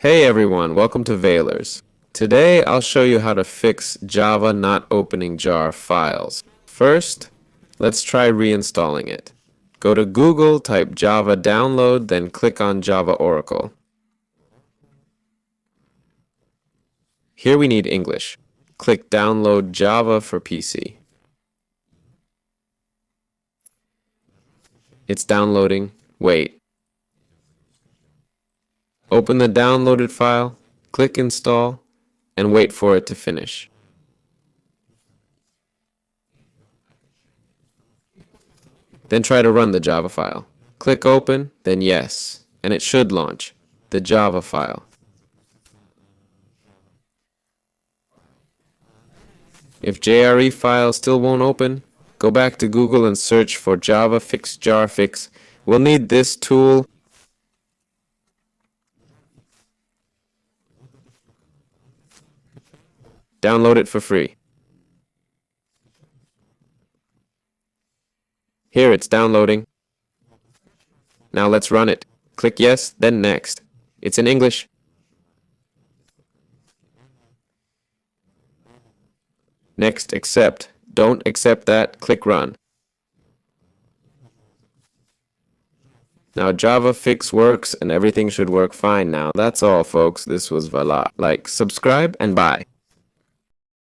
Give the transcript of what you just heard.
Hey everyone, welcome to Veilers. Today I'll show you how to fix Java not opening jar files. First, let's try reinstalling it. Go to Google, type Java download, then click on Java Oracle. Here we need English. Click download Java for PC. It's downloading. Wait. Open the downloaded file, click install, and wait for it to finish. Then try to run the Java file. Click open, then yes, and it should launch the Java file. If JRE file still won't open, go back to Google and search for Java fix jar fix. We'll need this tool. Download it for free. Here it's downloading. Now let's run it. Click yes, then next. It's in English. Next, accept. Don't accept that, click run. Now Java fix works and everything should work fine now. That's all folks, this was Vala. Like, subscribe, and bye.